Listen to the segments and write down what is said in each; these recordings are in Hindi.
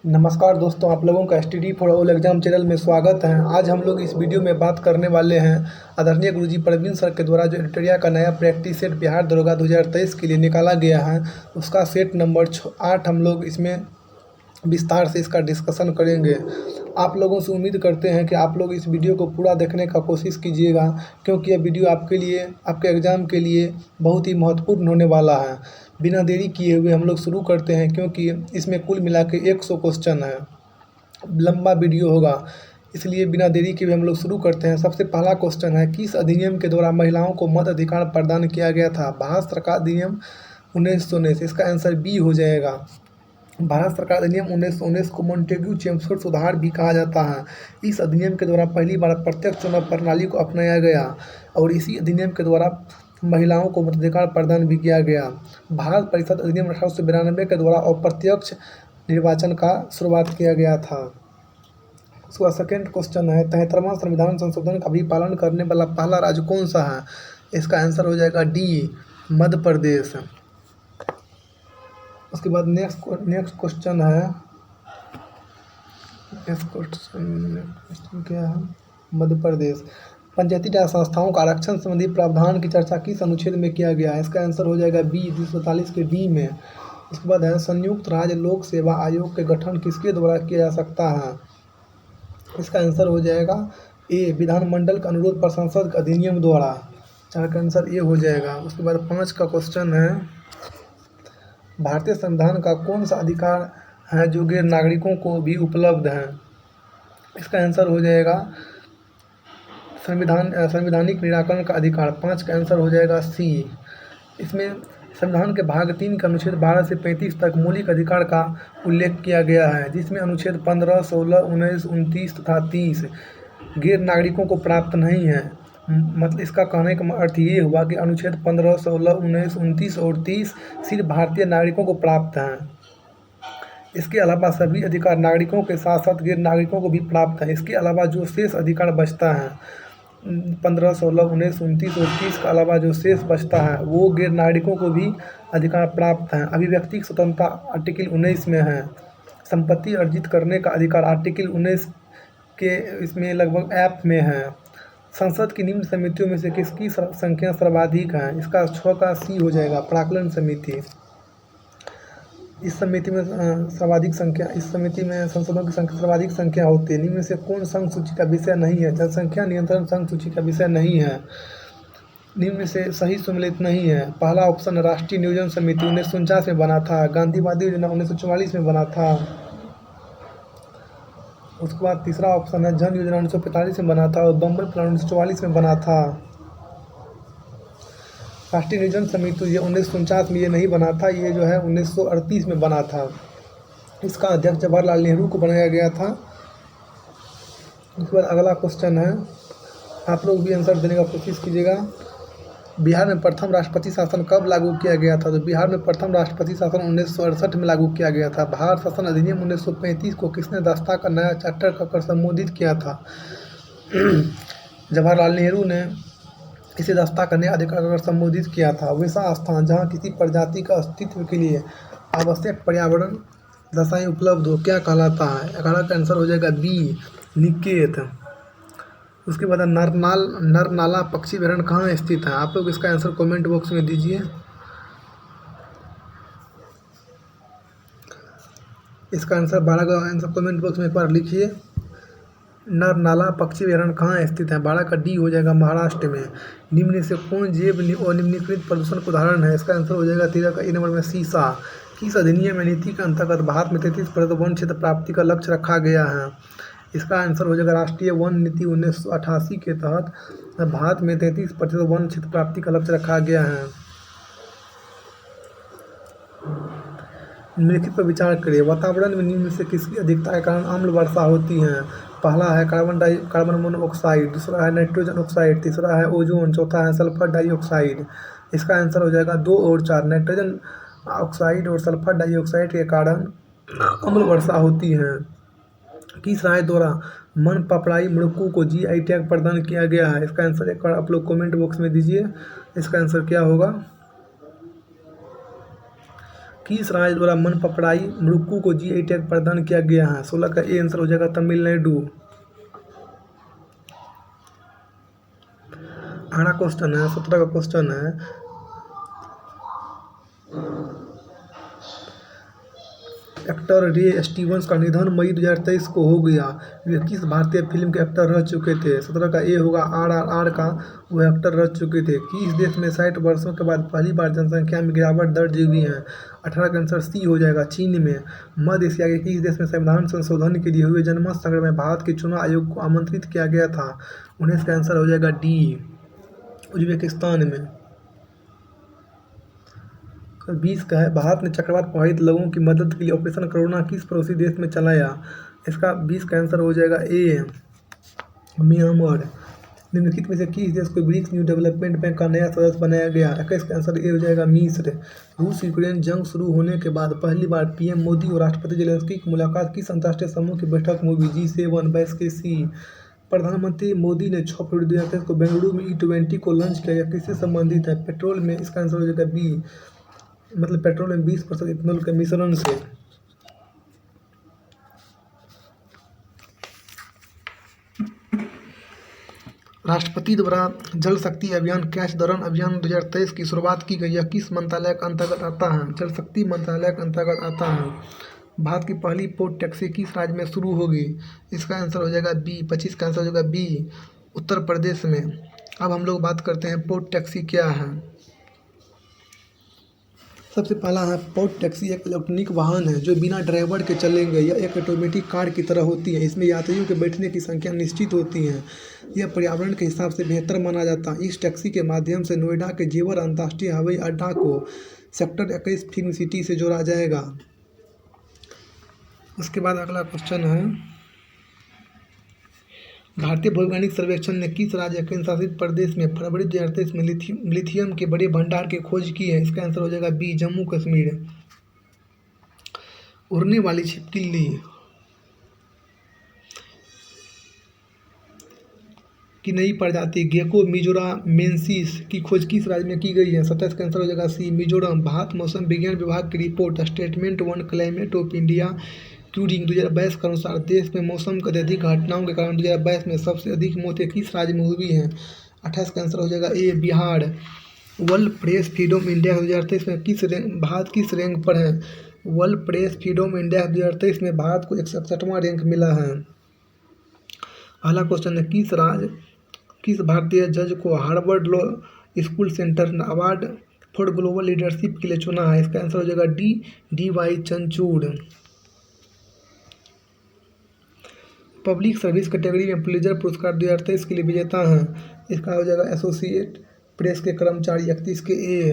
नमस्कार दोस्तों, आप लोगों का study for all exam channel में स्वागत है। आज हम लोग इस वीडियो में बात करने वाले हैं आदरणीय गुरुजी प्रवीण सर के द्वारा जो एडिटोरिया का नया प्रैक्टिस सेट बिहार दरोगा 2023 के लिए निकाला गया है, उसका सेट नंबर 8 हम लोग इसमें विस्तार से इसका डिस्कशन करेंगे। आप लोगों से उम्मीद करते हैं कि आप लोग इस वीडियो को पूरा देखने का कोशिश कीजिएगा, क्योंकि यह वीडियो आपके लिए, आपके एग्ज़ाम के लिए बहुत ही महत्वपूर्ण होने वाला है। बिना देरी किए हुए हम लोग शुरू करते हैं, क्योंकि इसमें कुल मिला के 100 क्वेश्चन है, लंबा वीडियो होगा, इसलिए बिना देरी के हुए हम लोग शुरू करते हैं। सबसे पहला क्वेश्चन है, किस अधिनियम के द्वारा महिलाओं को मत अधिकार प्रदान किया गया था? भारत सरकार अधिनियम 1919। इसका आंसर बी हो जाएगा। भारत सरकार अधिनियम 1919 को मॉन्टेग्यू चेम्सफोर्ड सुधार भी कहा जाता है। इस अधिनियम के द्वारा पहली बार प्रत्यक्ष चुनाव प्रणाली को अपनाया गया और इसी अधिनियम के द्वारा महिलाओं को मताधिकार प्रदान भी किया गया। भारत परिषद अधिनियम 1892 के द्वारा अप्रत्यक्ष निर्वाचन का शुरुआत किया गया था। उसका सेकेंड क्वेश्चन है, 73वां संविधान संशोधन का भी पालन करने वाला पहला राज्य कौन सा है? इसका आंसर हो जाएगा डी, मध्य प्रदेश। उसके बाद नेक्स्ट क्वेश्चन है, क्या है? मध्य प्रदेश। पंचायती राज संस्थाओं का आरक्षण संबंधी प्रावधान की चर्चा किस अनुच्छेद में किया गया है? इसका आंसर हो जाएगा बी, 247 के डी में। उसके बाद है, संयुक्त राज्य लोक सेवा आयोग के गठन किसके द्वारा किया जा सकता है? इसका आंसर हो जाएगा ए, विधानमंडल के अनुरोध पर संसद के अधिनियम द्वारा। 4 का आंसर ए हो जाएगा। उसके बाद 5 का क्वेश्चन है, भारतीय संविधान का कौन सा अधिकार है जो गैर नागरिकों को भी उपलब्ध है? इसका आंसर हो जाएगा संवैधानिक निराकरण का अधिकार। 5 का आंसर हो जाएगा सी। इसमें संविधान के भाग 3 के अनुच्छेद 12 से 35 तक मौलिक अधिकार का उल्लेख किया गया है, जिसमें अनुच्छेद 15, 16, 19, 29 तथा 30 गैर नागरिकों को प्राप्त नहीं है। मतलब इसका कहने का अर्थ ये हुआ कि अनुच्छेद 15, 16, 19, 29 और 30 सिर्फ भारतीय नागरिकों को प्राप्त हैं। इसके अलावा सभी अधिकार नागरिकों के साथ साथ गैर नागरिकों को भी प्राप्त है। इसके अलावा जो शेष अधिकार बचता है, 15, 16, 19, 29 और 30 के अलावा जो शेष बचता है वो गैर नागरिकों को भी अधिकार प्राप्त है। अभिव्यक्ति स्वतंत्रता आर्टिकल 19 में है। संपत्ति अर्जित करने का अधिकार आर्टिकल 19 के इसमें लगभग ऐप में है। संसद की निम्न समितियों में से किसकी संख्या सर्वाधिक है? इसका 6 का सी हो जाएगा, प्राक्कलन समिति। इस समिति में संसदों की संख्या सर्वाधिक संख्या होती है। निम्न में से कौन संघ सूची का विषय नहीं है? जनसंख्या नियंत्रण संघ सूची का विषय नहीं है। निम्न में से सही सम्मिलित नहीं है। पहला ऑप्शन राष्ट्रीय नियोजन समिति 1949 में बना था। गांधीवादी योजना 1944 में बना था। उसके बाद तीसरा ऑप्शन है जन योजना 1945 में बना था और बम्बई प्लान 1944 में बना था। राष्ट्रीय नियोजन समिति ये 1949 में ये नहीं बना था, ये जो है 1938 में बना था। इसका अध्यक्ष जवाहरलाल नेहरू को बनाया गया था। उसके बाद अगला क्वेश्चन है, आप लोग भी आंसर देने का कोशिश कीजिएगा। बिहार में प्रथम राष्ट्रपति शासन कब लागू किया गया था? तो बिहार में प्रथम राष्ट्रपति शासन 1968 में लागू किया गया था। भारत शासन अधिनियम 1935 को किसने दस्ता का नया चैप्टर कहकर संबोधित किया था? जवाहरलाल नेहरू ने इसे दस्ता का नया अधिकार कहकर संबोधित किया था। वैसा स्थान जहाँ किसी प्रजाति का अस्तित्व के लिए आवश्यक पर्यावरण दशाएं उपलब्ध हो क्या कहलाता है? 11 का आंसर हो जाएगा बी, निकेत। उसके बाद नरनाला पक्षी अभयारण्य कहाँ स्थित है? आप लोग इसका आंसर कमेंट बॉक्स में दीजिए। इसका आंसर 12 का आंसर कमेंट बॉक्स में एक बार लिखिए। नरनाला पक्षी अभयारण्य कहाँ स्थित है? 12 का डी हो जाएगा, महाराष्ट्र में। निम्न से कौन जैव निम्नीकृत प्रदूषण का उदाहरण है? इसका आंसर हो जाएगा 13 का ए नंबर में शीशा। किस अधिनियम में नीति के अंतर्गत भारत में 33% वन क्षेत्र प्राप्ति का लक्ष्य रखा गया है? इसका आंसर हो जाएगा राष्ट्रीय वन नीति 1988 के तहत भारत में 33% वन क्षेत्र प्राप्ति का लक्ष्य रखा गया है। निम्नलिखित पर विचार करिए। वातावरण में निम्न से किसकी अधिकता के कारण अम्ल वर्षा होती है? पहला है कार्बन मोनोऑक्साइड, दूसरा है नाइट्रोजन ऑक्साइड, तीसरा है ओजोन, चौथा है सल्फर डाइऑक्साइड। इसका आंसर हो जाएगा 2 और 4, नाइट्रोजन ऑक्साइड और सल्फर डाइऑक्साइड के कारण अम्ल वर्षा होती है। किस राज्य द्वारा मन पपड़ाई मुड़क्कू को GI टैग प्रदान किया गया है? इसका आंसर एक बार आप लोग कमेंट बॉक्स में दीजिए। इसका आंसर क्या होगा? किस राज्य द्वारा मन पपड़ाई मुरुक्कू को जीआई टैग प्रदान किया गया है? 16 का ए आंसर हो जाएगा तमिलनाडु। अगला क्वेश्चन है 17 का क्वेश्चन है, एक्टर रे स्टीवंस का निधन मई 2023 को हो गया। वे किस भारतीय फिल्म के एक्टर रह चुके थे? 17 का ए होगा RRR का वो एक्टर रह चुके थे। किस देश में 60 वर्षों के बाद पहली बार जनसंख्या में गिरावट दर्ज हुई है? 18 का आंसर सी हो जाएगा चीन में। मध्य एशिया के किस देश में संविधान संशोधन के लिए हुए जनमत संग्रह में भारत के चुनाव आयोग को आमंत्रित किया गया था? 19 का आंसर हो जाएगा डी, उज्बेकिस्तान में। 20 का है, भारत ने चक्रवात प्रभावित लोगों की मदद के लिए ऑपरेशन करुणा किस पड़ोसी देश में चलाया? इसका 20 का आंसर हो जाएगा ए, म्यांमार। निम्नलिखित में से किस देश को ब्रिक्स न्यू डेवलपमेंट बैंक का नया सदस्य बनाया गया? 21 का आंसर ए हो जाएगा मिस्र। रूस यूक्रेन जंग शुरू होने के बाद पहली बार पीएम मोदी और राष्ट्रपति जेलेंस्की की मुलाकात किस अंतर्राष्ट्रीय समूह की बैठक में हुई? G7 बैस्केसी। प्रधानमंत्री मोदी ने 6 फरवरी 2023 को बेंगलुरु में E20 को लॉन्च किया। यह किससे संबंधित है? पेट्रोल में। इसका आंसर हो जाएगा बी, मतलब पेट्रोल में 20% इथेनॉल के मिश्रण से। राष्ट्रपति द्वारा जल शक्ति अभियान कैच द रन अभियान 2023 की शुरुआत की गई। यह किस मंत्रालय के अंतर्गत आता है? जल शक्ति मंत्रालय के अंतर्गत आता है। भारत की पहली पोर्ट टैक्सी किस राज्य में शुरू होगी? इसका आंसर हो जाएगा बी, 25 का आंसर हो जाएगा बी, उत्तर प्रदेश में। अब हम लोग बात करते हैं पोर्ट टैक्सी क्या है। सबसे पहला है पोर्ट टैक्सी एक इलेक्ट्रॉनिक वाहन है जो बिना ड्राइवर के चलेंगे। यह एक ऑटोमेटिक कार की तरह होती है। इसमें यात्रियों के बैठने की संख्या निश्चित होती है। यह पर्यावरण के हिसाब से बेहतर माना जाता है। इस टैक्सी के माध्यम से नोएडा के जेवर अंतर्राष्ट्रीय हवाई अड्डा को सेक्टर 21 फिल्म सिटी से जोड़ा जाएगा। उसके बाद अगला क्वेश्चन है, भारतीय भौगोलिक सर्वेक्षण ने किस राज्य केंद्र शासित प्रदेश में फरवरी 2023 में लिथियम के बड़े भंडार की खोज की है? इसका आंसर हो जाएगा बी, जम्मू कश्मीर। उड़ने वाली छिपकली की नई प्रजाति गेको मिजोरामेंसिस की खोज किस राज्य में की गई है? 27 का आंसर हो जाएगा सी, मिजोरम। भारत मौसम विज्ञान विभाग की report statement 1 climate of India curing 2022 के अनुसार देश में मौसम की अत्यधिक घटनाओं के कारण 2022 में सबसे अधिक मौतें किस राज्य में हुई हैं? 28 का आंसर हो जाएगा A, Bihar. World press freedom India 2023 में भारत किस रैंक पर है? वर्ल्ड प्रेस फ्रीडम इंडिया 2023 में भारत को 161वां रैंक मिला है। अगला क्वेश्चन है, किस भारतीय जज को हार्वर्ड लॉ स्कूल सेंटर ने अवार्ड फॉर ग्लोबल लीडरशिप के लिए चुना है? इसका आंसर हो जाएगा D Y Chandrachud. Public service category में पुलित्जर पुरस्कार 2023 के लिए विजेता हैं। इसका हो जाएगा एसोसिएट प्रेस के कर्मचारी। 31 के ए।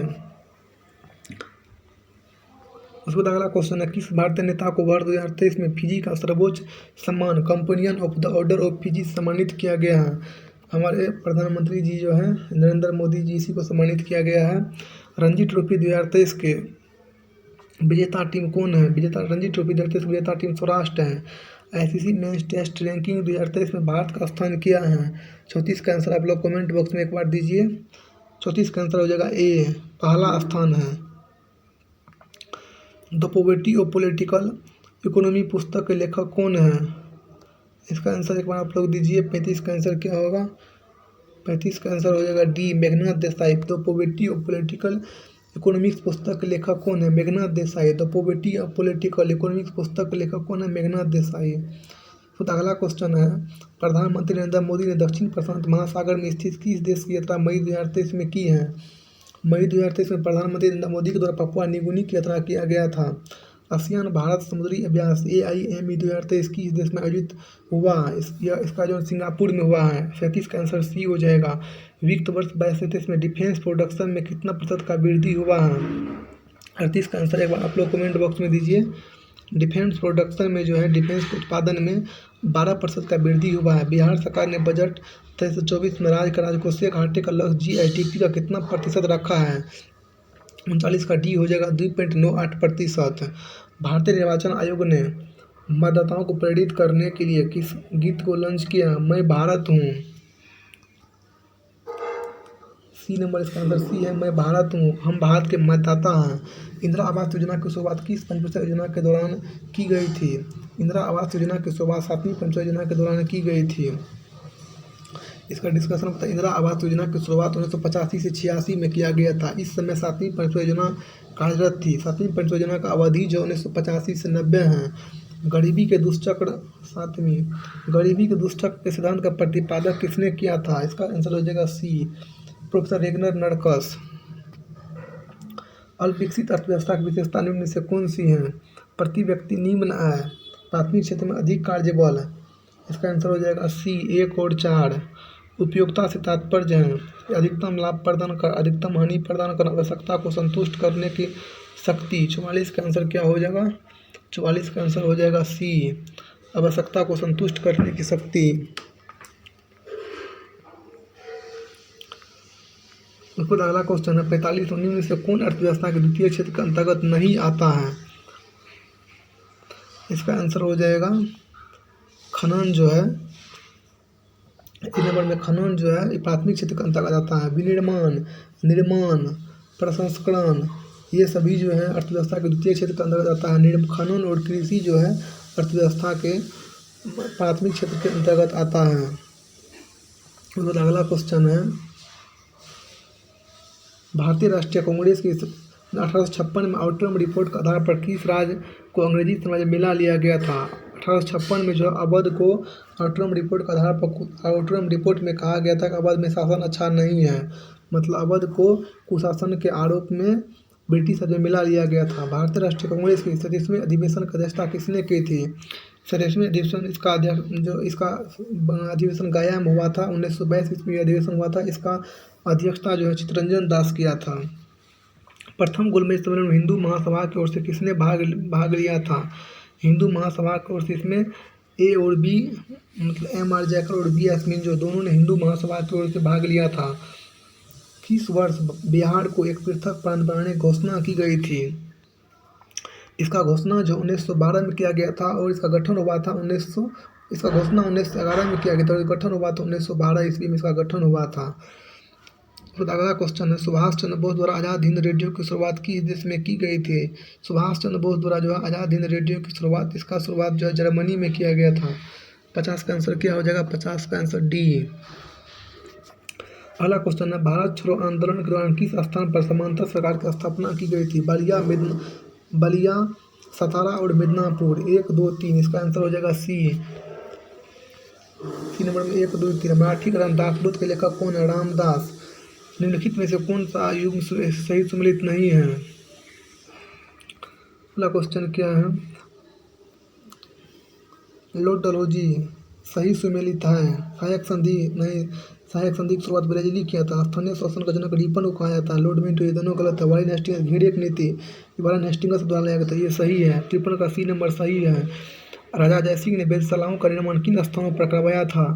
उसके बाद अगला क्वेश्चन है, किस भारतीय नेता को वर्ष 2023 में फिजी का सर्वोच्च सम्मान companion of the order of Fiji सम्मानित किया गया है? हमारे प्रधानमंत्री जी जो हैं नरेंद्र मोदी जी, इसी को सम्मानित किया गया है। रणजी ट्रॉफी 2023 के विजेता टीम कौन है? रणजी ट्रॉफी 2023 की विजेता टीम सौराष्ट्र है। ICC मेंस टेस्ट रैंकिंग 2023 में भारत का स्थान क्या है? 34 का आंसर आप लोग कमेंट बॉक्स में एक बार दीजिए। 34 का आंसर हो जाएगा ए, पहला स्थान है। The poverty of political economy पुस्तक के लेखक कौन है? इसका आंसर एक बार आप लोग दीजिए। 35 का आंसर क्या होगा? 35 का आंसर हो जाएगा D, Meghnath Desai. The poverty of political economics पुस्तक के लेखक कौन है? Meghnath Desai. The poverty of political economics पुस्तक के लेखक कौन है? मेघनाथ देसाई। तो अगला क्वेश्चन है, प्रधानमंत्री नरेंद्र मोदी ने दक्षिण प्रशांत महासागर में स्थित किस देश की यात्रा मई 2023 में की है? मई 2023 में प्रधानमंत्री नरेंद्र मोदी के द्वारा पपुआ न्यू गिनी की यात्रा किया गया था। आसियान भारत समुद्री अभ्यास AIME 2023 किस देश में आयोजित हुआ? इसका जो सिंगापुर में हुआ है। 37 का आंसर सी हो जाएगा। वित्त वर्ष 22-23 में डिफेंस प्रोडक्शन में कितना प्रतिशत का वृद्धि हुआ है? 38 का आंसर एक बार आप लोग कमेंट बॉक्स में दीजिए। डिफेंस प्रोडक्शन में जो है डिफेंस उत्पादन में 12% का वृद्धि हुआ है। बिहार सरकार ने बजट 23-24 में राज्य का राजकोषीय घाटे का लक्ष्य GIDP का कितना प्रतिशत रखा है? 39 का डी हो जाएगा 2.98%। भारतीय निर्वाचन आयोग ने मतदाताओं को प्रेरित करने के लिए किस गीत को लॉन्च किया? मैं भारत हूँ। सी नंबर इसका आंसर सी है, मैं भारत हूँ, हम भारत के मतदाता हैं। इंदिरा आवास योजना की शुरुआत किस पंचवर्षीय योजना के दौरान की गई थी? इंदिरा आवास योजना की शुरुआत 7वीं पंचवर्षीय योजना के दौरान की गई थी। इसका डिस्कशन होता है। इंदिरा आवास योजना की शुरुआत 1985 से 86 में किया गया था। इस समय 7वीं पंचवर्षीय योजना कार्यरत थी। 7वीं पंचवर्षीय योजना का अवधि जो 1985 से 90 है। गरीबी के दुष्चक्र 7वीं गरीबी के दुष्चक्र के सिद्धांत का प्रतिपादक किसने किया था? इसका आंसर हो जाएगा सी, प्रोफेसर रेगनर नरकस। अल्पविकसित अर्थव्यवस्था की विशेषता निम्न में से कौन सी है? प्रति व्यक्ति निम्न आय, प्राथमिक क्षेत्र में अधिक कार्यबल। इसका आंसर हो जाएगा सी, 1 और 4। उपयोगिता से तात्पर्य है अधिकतम लाभ प्रदान कर, अधिकतम हानि प्रदान कर, आवश्यकता को संतुष्ट करने की शक्ति। 44 का आंसर क्या हो जाएगा? 44 का आंसर हो जाएगा सी, आवश्यकता को संतुष्ट करने की शक्ति। उसके बाद अगला क्वेश्चन है 45, निम्न में से कौन अर्थव्यवस्था के द्वितीय क्षेत्र के अंतर्गत नहीं आता है? इसका आंसर हो जाएगा खनन जो है। इस नंबर में खनन जो है प्राथमिक क्षेत्र के अंतर्गत आता है। विनिर्माण, निर्माण, प्रसंस्करण, ये सभी जो है अर्थव्यवस्था के द्वितीय क्षेत्र के अंतर्गत आता है। खनन और कृषि जो है अर्थव्यवस्था के प्राथमिक क्षेत्र के अंतर्गत आता है। उसके बाद अगला क्वेश्चन है भारतीय राष्ट्रीय कांग्रेस की 1856 में आउटरम रिपोर्ट के आधार पर किस राज्य को अंग्रेजी साम्राज्य में मिला लिया गया था? 1856 में जो अवध को आउटरम रिपोर्ट के आधार पर आउटरम रिपोर्ट में कहा गया था कि अवध में शासन अच्छा नहीं है, मतलब अवध को कुशासन के आरोप में ब्रिटिश राज्य में मिला लिया गया था। भारतीय राष्ट्रीय कांग्रेस की 37वें अधिवेशन की अध्यक्षता किसने की थी? 37वें अधिवेशन इसका अधिवेशन गया में हुआ था। 1922 ईस्वी अधिवेशन हुआ था। इसका अध्यक्षता जो है चित्तरंजन दास किया था। प्रथम गोलमेज सम्मेलन में हिंदू महासभा की ओर से किसने भाग लिया था? हिंदू महासभा की ओर से इसमें ए और बी, मतलब एम आर जैकर और बी यास्मीन जो दोनों ने हिंदू महासभा की ओर से भाग लिया था। किस वर्ष बिहार को एक पृथक प्रांत बनाने की घोषणा की गई थी? इसका घोषणा जो 1912 में किया गया था और इसका गठन हुआ था इसका घोषणा 1911 में किया गया था और गठन हुआ था 1912 ईस्वी में इसका गठन हुआ था। तो अगला क्वेश्चन है सुभाष चंद्र बोस द्वारा आज़ाद हिंद रेडियो की शुरुआत किस देश में की गई थी? सुभाष चंद्र बोस द्वारा जो है आज़ाद हिंद रेडियो की शुरुआत जो है जर्मनी में किया गया था। 50 का आंसर क्या हो जाएगा? 50 का आंसर डी। अगला क्वेश्चन है भारत छोड़ो आंदोलन के दौरान किस स्थान पर समांतर सरकार की स्थापना की गई थी? बलिया, सतारा और मिदनापुर। 1, 2, 3 इसका आंसर हो जाएगा सी नंबर में 1, 2, 3। मराठी ग्रंथ दासबोध के लेखक कौन है? रामदास। निम्नलिखित में से कौन सा युग्म सही सम्मिलित नहीं है? अगला क्वेश्चन क्या है? लॉर्ड डलहौजी सही सुमेलित है। सहायक संधि नहीं, सहायक संधि की शुरुआत ब्रेजिली किया था। स्थानीय शासन का जनक रिपन को कहा जाता है। लॉर्ड मिंटो, ये दोनों गलत है। वारेन हेस्टिंग्स घेरे की नीति वारेन हेस्टिंग्स द्वारा लाया गया था, ये सही है। 53 का सी नंबर सही है। राजा जयसिंह ने वेधशालाओं का निर्माण किन स्थानों पर करवाया था?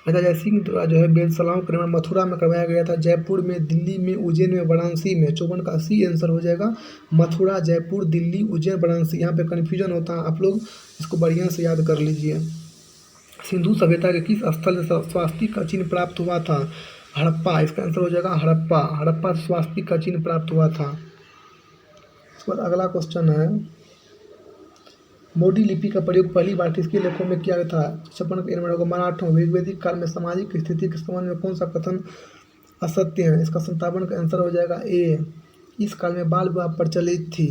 राजा जयसिंह द्वारा जो है वेधशालाओं का निर्माण मथुरा में करवाया गया था, जयपुर में, दिल्ली में, उज्जैन में, वाराणसी में। 54 का सी आंसर हो जाएगा मथुरा, जयपुर, दिल्ली, उज्जैन, वाराणसी। यहाँ पे कन्फ्यूजन होता है, आप लोग इसको बढ़िया से याद कर लीजिए। सिंधु सभ्यता के किस स्थल से स्वास्तिक का चिन्ह प्राप्त हुआ था? हड़प्पा। इसका आंसर हो जाएगा हड़प्पा से स्वास्तिक का चिन्ह प्राप्त हुआ था। इसके बाद अगला क्वेश्चन है मोडी लिपि का प्रयोग पहली बार किसके लेखों में किया गया था? 56 का मराठों। ऋग्वैदिक काल में सामाजिक स्थिति के संबंध में कौन सा कथन असत्य है? इसका 57 का आंसर हो जाएगा ए। इस काल में बाल विवाह प्रचलित थी।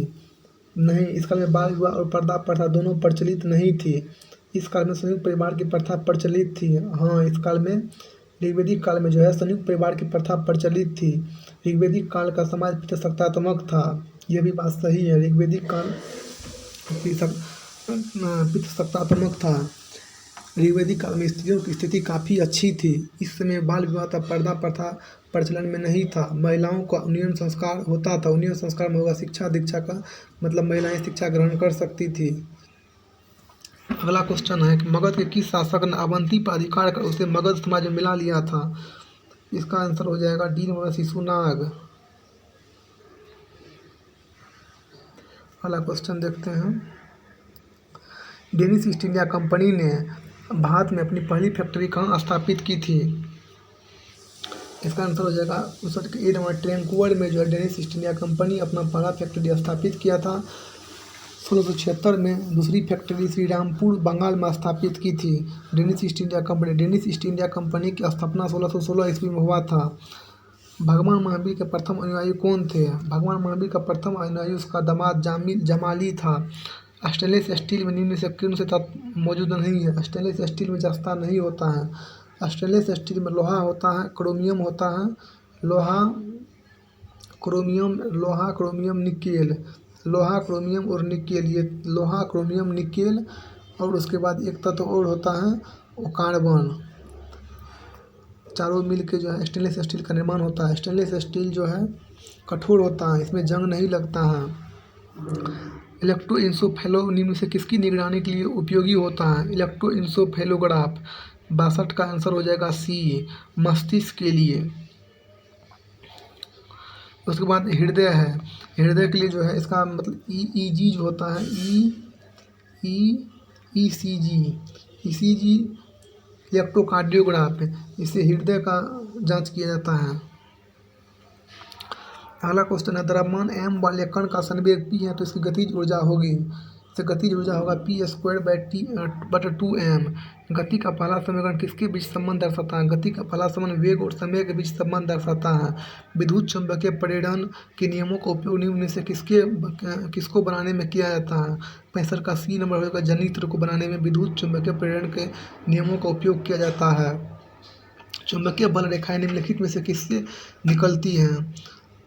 नहीं, इस काल में बाल विवाह और पर्दा प्रथा दोनों प्रचलित नहीं थी। इस काल में संयुक्त परिवार की प्रथा प्रचलित थी। हाँ, इस काल में ऋग्वैदिक काल में जो है संयुक्त परिवार की प्रथा प्रचलित थी। ऋग्वैदिक काल का समाज पितृसत्तात्मक था, यह भी बात सही है। ऋग्वैदिक काल पितृसत्तात्मक था। ऋग्वैदिक काल में स्त्रियों की स्थिति काफ़ी अच्छी थी। इस समय बाल विवाह का पर्दा प्रथा प्रचलन में नहीं था। महिलाओं का उन्नयन संस्कार होता था। उन्नयन संस्कार में होगा शिक्षा दीक्षा का, मतलब महिलाएं शिक्षा ग्रहण कर सकती थी। अगला क्वेश्चन है कि मगध के किस शासक ने अवंती पर अधिकार कर उसे मगध समाज में मिला लिया था? इसका आंसर हो जाएगा डी नंबर शिशुनाग। अगला क्वेश्चन देखते हैं डेनिश ईस्ट इंडिया कंपनी ने भारत में अपनी पहली फैक्ट्री कहाँ स्थापित की थी? इसका आंसर हो जाएगा 59 के ए नंबर। ट्रैंकुवर में जो है डेनिस ईस्ट इंडिया कंपनी अपना पहला फैक्ट्री स्थापित किया था। 1676 में दूसरी फैक्ट्री श्री रामपुर बंगाल में स्थापित की थी Danish East India Company. Danish East India Company की स्थापना 1616 ईस्वी में हुआ था। भगवान महावीर के प्रथम अनुयायी कौन थे? भगवान महावीर का प्रथम अनुयायी उसका दामाद जमाली था। स्टेनलेस स्टील में निम्न से किन से तत्व मौजूद नहीं है? स्टेनलेस स्टील में जस्ता नहीं होता है। स्टेनलेस स्टील में लोहा होता है, क्रोमियम होता है, लोहा क्रोमियम निकेल, लोहा क्रोमियम और निकेल, ये लोहा क्रोमियम निकेल। और उसके बाद एक तत्व और होता है वो कार्बन। चारों मिल के जो है स्टेनलेस स्टील का निर्माण होता है। स्टेनलेस स्टील जो है कठोर होता है, इसमें जंग नहीं लगता है। इलेक्ट्रोइंसोफेलो निम्न से किसकी निगरानी के लिए उपयोगी होता है? इलेक्ट्रोइंसोफेलोग्राफ। 62 का आंसर हो जाएगा सी, मस्तिष्क के लिए। उसके बाद हृदय है। हृदय के लिए जो है इसका मतलब ईईजी जो होता है, ईसीजी इलेक्ट्रोकार्डियोग्राफ, इससे हृदय का जांच किया जाता है। अगला क्वेश्चन है, द्रव्यमान m वाले कण का संवेग p है तो इसकी गतिज ऊर्जा होगी, इससे गतिज ऊर्जा होगा p²/2m। गति का पहला समीकरण किसके बीच संबंध दर्शाता है? गति का पहला संबंध वेग और समय के बीच संबंध दर्शाता है। विद्युत चुंबकीय प्रेरण के नियमों का उपयोग निम्न में से किसको बनाने में किया जाता है? 65 का सी नंबर होगा, जनित्र को बनाने में विद्युत चुंबकीय प्रेरण के नियमों का उपयोग किया जाता है। चुंबकीय बल रेखाएं निम्नलिखित में से किससे निकलती हैं?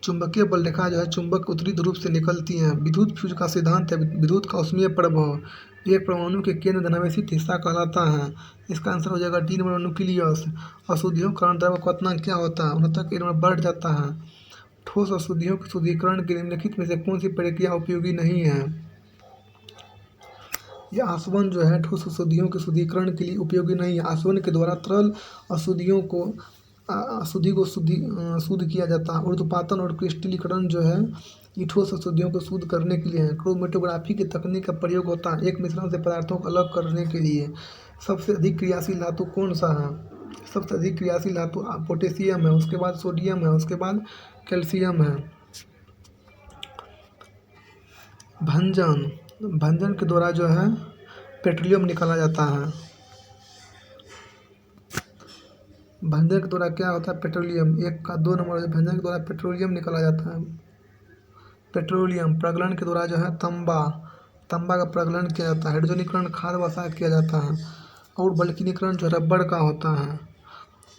चुंबकीय बल रेखा जो है चुंबक उत्तरी ध्रुव से निकलती हैं। विद्युत फ्यूज का सिद्धांत है विद्युत का ऊष्मीय प्रभाव एक परमाणु के केंद्र धनावेशित हिस्सा कहलाता है। इसका आंसर हो जाएगा डी नंबर, न्यूक्लियस। अशुद्धियों कारण द्रव्य का क्वथनांक क्या होता है? 69 के नंबर, बढ़ जाता है। ठोस अशुद्धियों के शुद्धिकरण के निम्नलिखित में से कौन सी प्रक्रिया उपयोगी नहीं है? यह आसवन जो है ठोस अशुद्धियों के शुद्धिकरण के लिए उपयोगी नहीं है। आसवन के द्वारा तरल अशुद्धियों को शुद्ध किया जाता है। ऊर्ध्वपातन और क्रिस्टलीकरण जो है ये ठोस अशुद्धियों को शुद्ध करने के लिए है। क्रोमेटोग्राफी की तकनीक का प्रयोग होता है एक मिश्रण से पदार्थों को अलग करने के लिए। सबसे अधिक क्रियाशील धातु कौन सा है? सबसे अधिक क्रियाशील धातु पोटेशियम है, उसके बाद सोडियम है, उसके बाद कैल्शियम है। भंजन के द्वारा जो है पेट्रोलियम निकाला जाता है। भंजन के द्वारा क्या होता है? पेट्रोलियम। 1 का 2 नंबर, भंजन के द्वारा पेट्रोलियम निकाला जाता है। पेट्रोलियम। प्रगलन के द्वारा जो है तंबा का प्रगलन किया जाता है। हाइड्रोजनीकरण खाद वसा किया जाता है। और बल्कनीकरण जो रबड़ का होता है।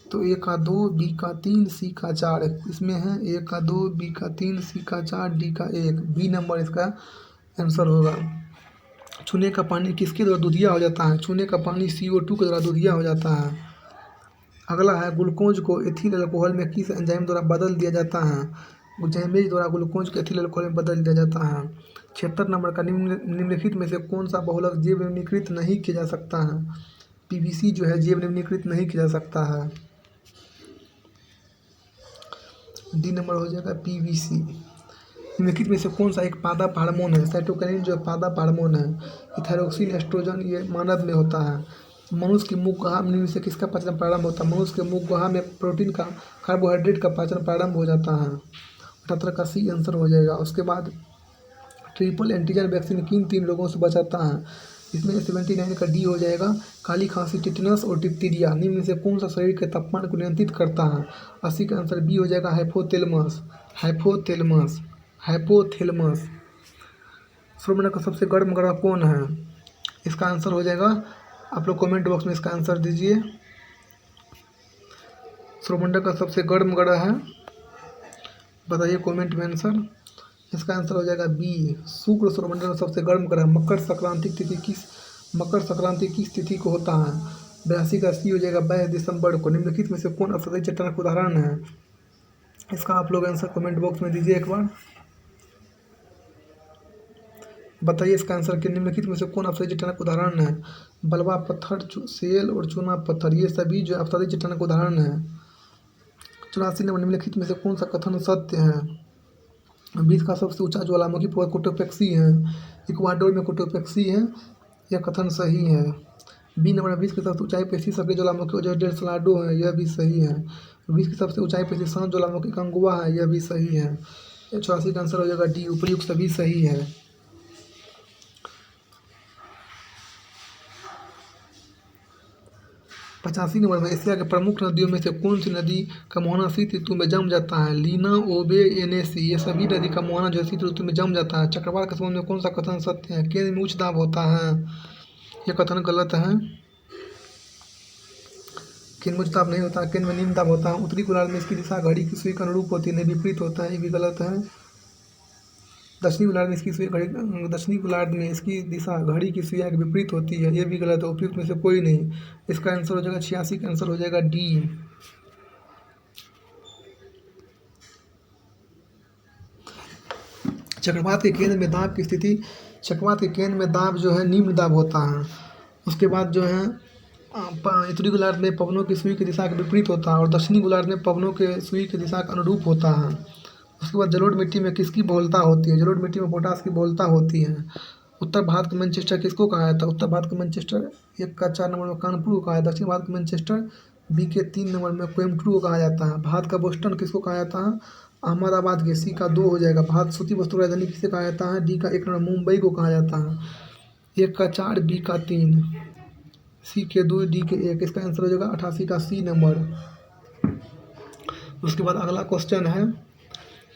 तो 1 का 2, बी का 3, सी का 4, इसमें है 1 का 2, बी का 3, सी का 4, डी का 1, बी नंबर इसका आंसर होगा। चूने का पानी किसके द्वारा दूधिया हो जाता है? चूने का पानी CO2 के द्वारा दूधिया हो जाता है। अगला है, ग्लूकोज को एथिल अल्कोहल में किस एंजाइम द्वारा बदल दिया जाता है? जैमेज द्वारा ग्लूकोज को एथिल अल्कोहल में बदल दिया जाता है। 76 नंबर का, निम्नलिखित में से कौन सा बहुलक जैव निम्नीकृत नहीं किया जा सकता है? PVC जो है जैव निम्नीकृत नहीं किया जा सकता है। डी नंबर हो जाएगा PVC। निम्नलिखित में से कौन सा एक पादप हार्मोन है? साइटोकिनिन जो पादप हार्मोन है। इथाइरोक्सिन एस्ट्रोजन ये मानव में होता है। मनुष्य की मुख गुहा में से किसका पाचन प्रारंभ होता है? मनुष्य के मुख गुहा में प्रोटीन का, कार्बोहाइड्रेट का पाचन प्रारंभ हो जाता है। 78 का सी आंसर हो जाएगा। उसके बाद ट्रिपल एंटीजन वैक्सीन किन 3 रोगों से बचाता है? इसमें 79 का डी हो जाएगा, काली खांसी, टिटनस और डिप्थीरिया। निम्न में से कौन सा शरीर के तापमान को नियंत्रित करता है? 80 का आंसर बी हो जाएगा, हाइपोथैलेमस। सूर्यमंडल का सबसे गर्म ग्रह कौन है? इसका आंसर हो जाएगा, आप लोग कमेंट बॉक्स में इसका आंसर दीजिए। सूर्यमंडल का सबसे गर्म ग्रह है, बताइए कमेंट में आंसर। इसका आंसर हो जाएगा बी, शुक्र सूर्यमंडल का सबसे गर्म ग्रह। मकर संक्रांति किस तिथि को होता है? 82 का सी हो जाएगा, 22 दिसंबर को। निम्नलिखित में से कौन अवसादी चट्टान का उदाहरण है? इसका आप लोग आंसर कमेंट बॉक्स में दीजिए एक बार, बताइए इसका आंसर कि निम्नलिखित में से कौन अवसादी चट्टान का उदाहरण है? बलवा पत्थर, सेल और चूना पत्थर, ये सभी जो अवसादी चट्टान का उदाहरण है। 84 नंबर, निम्नलिखित में से कौन सा कथन सत्य है? विश्व का सबसे ऊंचा ज्वालामुखी कोटोपेक्सी है। इक्वाडोर में कोटोपेक्सी है, यह कथन सही है। बी नंबर 20 की सबसे ऊंचाई पर स्थित सबके ज्वालामुखी जो डेल सलाडो है, यह भी सही है। 20 की सबसे ऊंचाई पर स्थित शांत ज्वालामुखी कंगुआ है, यह भी सही है। 84 का आंसर हो जाएगा डी, उपयुक्त सभी सही है। 85 नंबर में एशिया के प्रमुख नदियों में से कौन सी नदी का मुहाना शीत ऋतु में जम जाता है? लीना, ओबे, एनेसी, ये सभी नदी का मुहाना जो है शीत ऋतु में जम जाता है। चक्रवात के संबंध में कौन सा कथन सत्य है? केंद्र में उच्च दाब होता है, यह कथन गलत है। केंद्र में उच्च दाब नहीं होता, केंद्र में निम्न दाब होता है। उत्तरी गोलार्ध में इसकी दिशा घड़ी की सुई के अनुरूप होती है, विपरीत होता है, ये भी गलत है। दक्षिणी गोलार्ध में इसकी दिशा घड़ी की सुइया के विपरीत होती है, ये भी गलत है। उपयुक्त में से कोई नहीं। इसका आंसर हो जाएगा 86 का आंसर हो जाएगा डी। चक्रवात के केंद्र में दाब की स्थिति, चक्रवात के केंद्र में दाब जो है निम्न दाब होता है। उसके बाद जो है उत्तरी गोलार्ध में पवनों की सुई की दिशा के विपरीत होता है और दक्षिणी गोलार्ध में पवनों के सुई की दिशा के अनुरूप होता है। उसके बाद जलोढ़ मिट्टी में किसकी बहुलता होती है? जलोढ़ मिट्टी में पोटास की बहुलता होती है। उत्तर भारत का मैनचेस्टर किसको कहा जाता है? उत्तर भारत का मैनचेस्टर 1 का 4 नंबर में कानपुर को कहा जाता है। दक्षिण भारत का मैनचेस्टर बी के 3 नंबर में कोयम्बटूर को कहा जाता है। भारत का बोस्टन किसको कहा जाता है? अहमदाबाद के, सी का 2 हो जाएगा। भारत सूती वस्त्र राजधानी किसे कहा जाता है? डी का 1 नंबर मुंबई को कहा जाता है। 1 का 4, बी का 3, सी के 2, डी के 1। इसका आंसर हो जाएगा 88 का सी नंबर। उसके बाद अगला क्वेश्चन है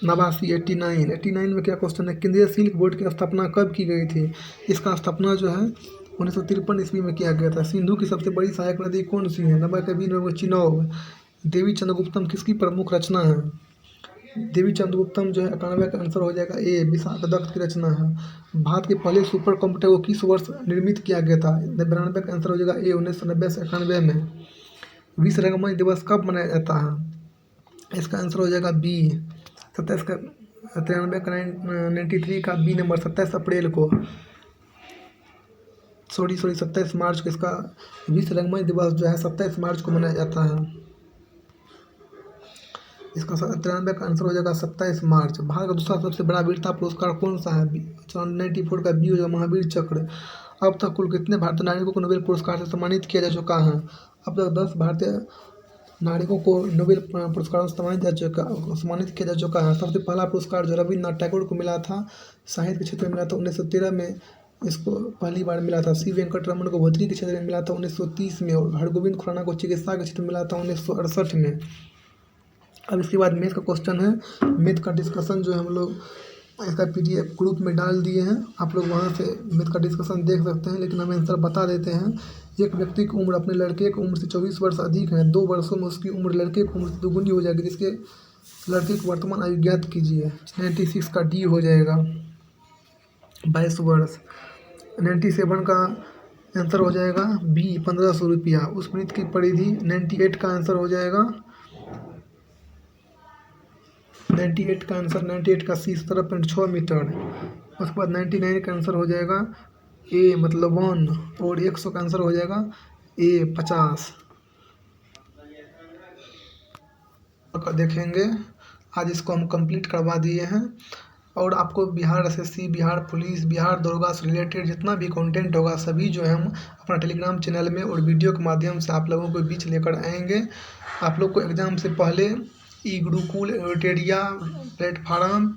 89 में क्या क्वेश्चन है? केंद्रीय सिल्क बोर्ड की स्थापना कब की गई थी? इसका स्थापना जो है 1953 ईस्वी में किया गया था। सिंधु की सबसे बड़ी सहायक नदी कौन सी है? नंबर का बी नंबर चिनाब। देवी चंद्रगुप्तम किसकी प्रमुख रचना है? देवी चंद्रगुप्तम जो है 91 का आंसर हो जाएगा ए, विशाखदत्त की रचना है। भारत के पहले सुपर कंप्यूटर को किस वर्ष निर्मित किया गया था? 92 का आंसर हो जाएगा ए, 1990 से 91 में। विश्व रंगमंच दिवस कब मनाया जाता है? इसका आंसर हो जाएगा बी, 27 का 93 का 93 का बी नंबर, 27 अप्रैल को, 27 मार्च को इसका विश्व रंगमंच दिवस जो है 27 मार्च को मनाया जाता है। इसका 93 का आंसर हो जाएगा 27 मार्च। भारत का दूसरा सबसे बड़ा वीरता पुरस्कार कौन सा है? 94 का बी हो जाएगा महावीर चक्र। अब तक कुल कितने भारतीय नागरिकों को नोबेल पुरस्कार से सम्मानित किया जा चुका है? अब तक 10 भारतीय नागरिकों को नोबेल पुरस्कारों से सम्मानित किया जा चुका है। सबसे पहला पुरस्कार जो रविन्द्रनाथ टैगोर को मिला था, साहित्य के क्षेत्र में मिला था 1913 में, इसको पहली बार मिला था। सी वेंकटरमण को भौतिकी के क्षेत्र में मिला था 1930 में और हरगोविंद खुराना को चिकित्सा के क्षेत्र में मिला था 1968 में। अब इसके बाद मैथ का क्वेश्चन है। मैथ का डिस्कशन जो है हम लोग इसका PDF ग्रुप में डाल दिए हैं, आप लोग वहाँ से मैथ का डिस्कशन देख सकते हैं। लेकिन हम आंसर बता देते हैं। एक व्यक्ति की उम्र अपने लड़के की उम्र से 24 वर्ष अधिक है। 2 वर्षों में उसकी उम्र लड़के की उम्र से दोगुनी हो जाएगी, जिसके लड़के की वर्तमान आयु ज्ञात कीजिए। 96 का डी हो जाएगा, 22 वर्ष। 97 का आंसर हो जाएगा बी, 1500 रुपया। उस वृत्त की परिधि 98 का आंसर हो जाएगा 98 का आंसर 98 का सी 17.6 मीटर। उसके बाद 99 का आंसर हो जाएगा ए, मतलब 1, और 100 का आंसर हो जाएगा ए, 50। देखेंगे आज इसको हम कंप्लीट करवा दिए हैं। और आपको बिहार SSC, बिहार पुलिस, बिहार दरोगा से रिलेटेड जितना भी कंटेंट होगा सभी जो है हम अपना टेलीग्राम चैनल में और वीडियो के माध्यम से आप लोगों के बीच लेकर आएंगे। आप लोग को एग्ज़ाम से पहले ई गुरुकुल, एडिटोरिया, प्लेटफार्म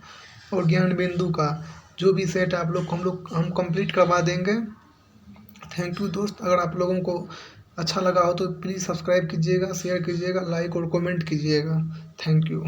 और ज्ञान बिंदु का जो भी सेट आप लोग हम कंप्लीट करवा देंगे। थैंक यू दोस्त। अगर आप लोगों को अच्छा लगा हो तो प्लीज़ सब्सक्राइब कीजिएगा, शेयर कीजिएगा, लाइक और कमेंट कीजिएगा। Thank you.